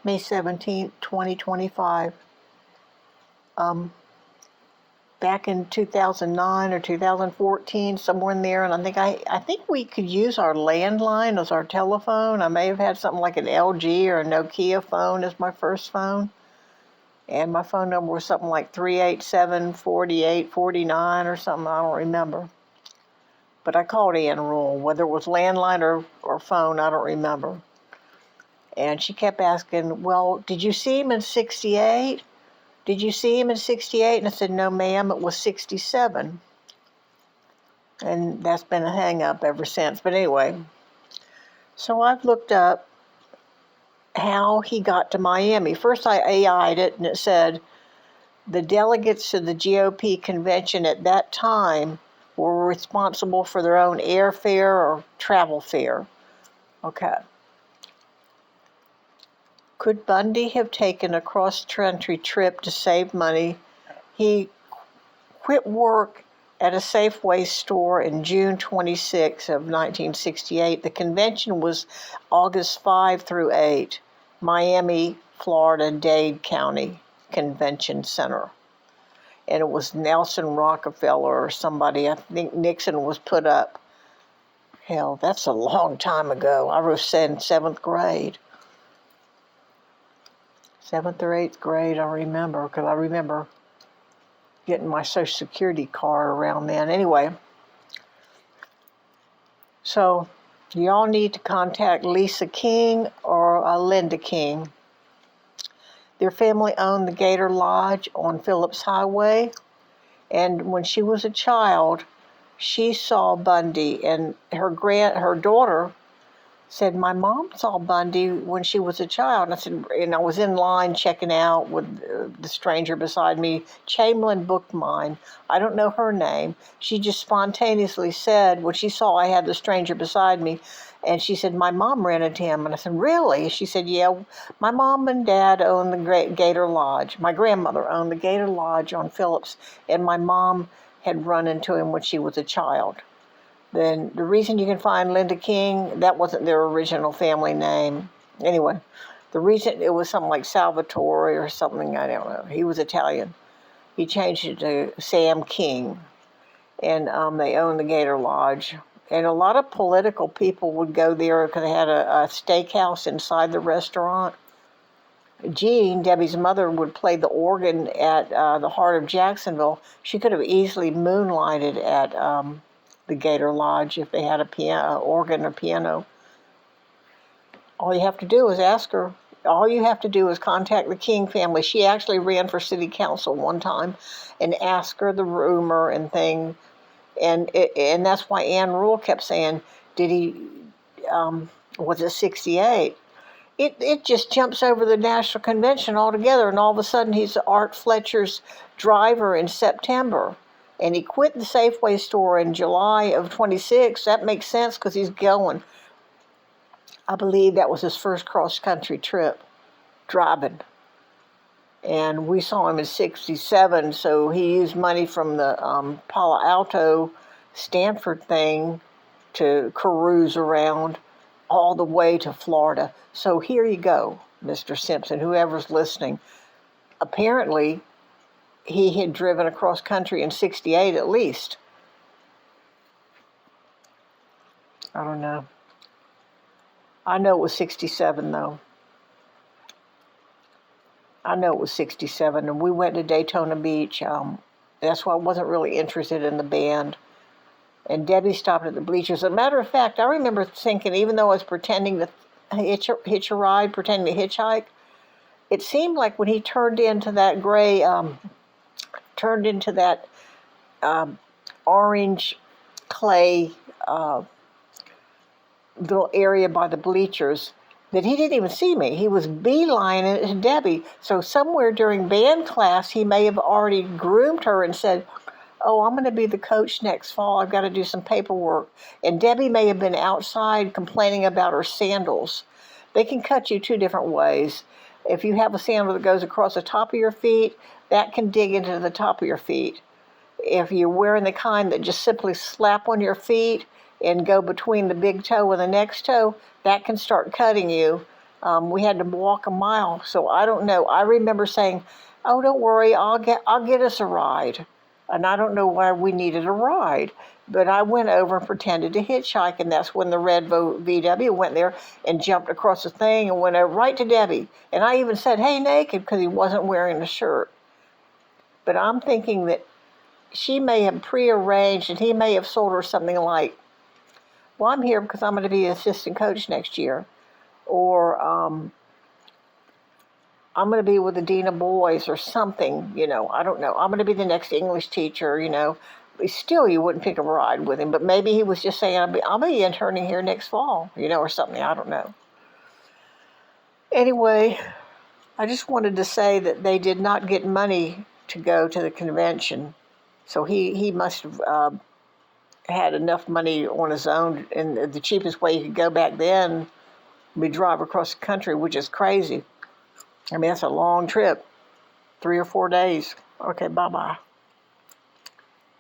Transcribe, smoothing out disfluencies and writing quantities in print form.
May 17th, 2025. Back in 2009 or 2014, somewhere in there, and I think we could use our landline as our telephone. I may have had something like an LG or a Nokia phone as my first phone, and my phone number was something like 387-4849 or something. I don't remember. But I called Ann Rule, whether it was landline or phone, I don't remember. And she kept asking, well, did you see him in 68? Did you see him in 68? And I said, no, ma'am, it was 67. And that's been a hang-up ever since. But anyway, so I've looked up how he got to Miami. First I AI'd it, and it said the delegates to the GOP convention at that time were responsible for their own airfare or travel fare. Okay. Could Bundy have taken a cross-country trip to save money? He quit work at a Safeway store in June 26 of 1968. The convention was August 5 through 8, Miami, Florida, Dade County Convention Center. And it was Nelson Rockefeller or somebody. I think Nixon was put up. Hell, that's a long time ago. I was in 7th grade. 7th or 8th grade, I remember, because I remember getting my Social Security card around then. Anyway, so y'all need to contact Lisa King or Linda King. Their family owned the Gator Lodge on Phillips Highway, and when she was a child, she saw Bundy, and her daughter said, my mom saw Bundy when she was a child. And I said, and I was in line checking out with the stranger beside me. Chamberlain booked mine. I don't know her name. She just spontaneously said, when she saw I had the stranger beside me, and she said, my mom rented him. And I said, really? She said, yeah, my mom and dad owned the Great Gator Lodge. My grandmother owned the Gator Lodge on Phillips, and my mom had run into him when she was a child. Then the reason you can find Linda King, that wasn't their original family name. Anyway, the reason it was something like Salvatore or something, I don't know. He was Italian. He changed it to Sam King. And they owned the Gator Lodge. And a lot of political people would go there because they had a steakhouse inside the restaurant. Jean, Debbie's mother, would play the organ at the heart of Jacksonville. She could have easily moonlighted at the Gator Lodge if they had a piano, organ or piano. All you have to do is ask her. All you have to do is contact the King family. She actually ran for city council one time and asked her the rumor and thing. And that's why Ann Rule kept saying, did he, was it 68? It just jumps over the National Convention altogether, and all of a sudden he's Art Fletcher's driver in September. And he quit the Safeway store in July of 26. That makes sense because he's going. I believe that was his first cross-country trip, driving. And we saw him in 67, so he used money from the Palo Alto Stanford thing to cruise around all the way to Florida. So here you go, Mr. Simpson, whoever's listening. Apparently, he had driven across country in 68 at least. I don't know. I know it was 67, though. I know it was 67, and we went to Daytona Beach. That's why I wasn't really interested in the band. And Debbie stopped at the bleachers. As a matter of fact, I remember thinking, even though I was pretending to hitch a ride, pretending to hitchhike, it seemed like when he turned into that gray, orange clay little area by the bleachers, that he didn't even see me. He was beelining it to Debbie. So somewhere during band class, he may have already groomed her and said, oh, I'm going to be the coach next fall. I've got to do some paperwork. And Debbie may have been outside complaining about her sandals. They can cut you two different ways. If you have a sandal that goes across the top of your feet, that can dig into the top of your feet. If you're wearing the kind that just simply slap on your feet and go between the big toe and the next toe, that can start cutting you. We had to walk a mile. So I don't know. I remember saying, "Oh, don't worry, I'll get us a ride." And I don't know why we needed a ride, but I went over and pretended to hitchhike, and that's when the red VW went there and jumped across the thing and went over right to Debbie. And I even said, "Hey, naked," because he wasn't wearing a shirt. But I'm thinking that she may have prearranged, and he may have sold her something like, "Well, I'm here because I'm going to be an assistant coach next year," or "I'm going to be with the dean of boys," or something. I don't know. "I'm going to be the next English teacher." Still, you wouldn't pick a ride with him, but maybe he was just saying, "I'll be interning here next fall," or something. I don't know. Anyway, I just wanted to say that they did not get money to go to the convention. So he must have had enough money on his own, and the cheapest way you could go back then would be drive across the country, which is crazy. I mean, that's a long trip, 3 or 4 days. Okay, bye-bye.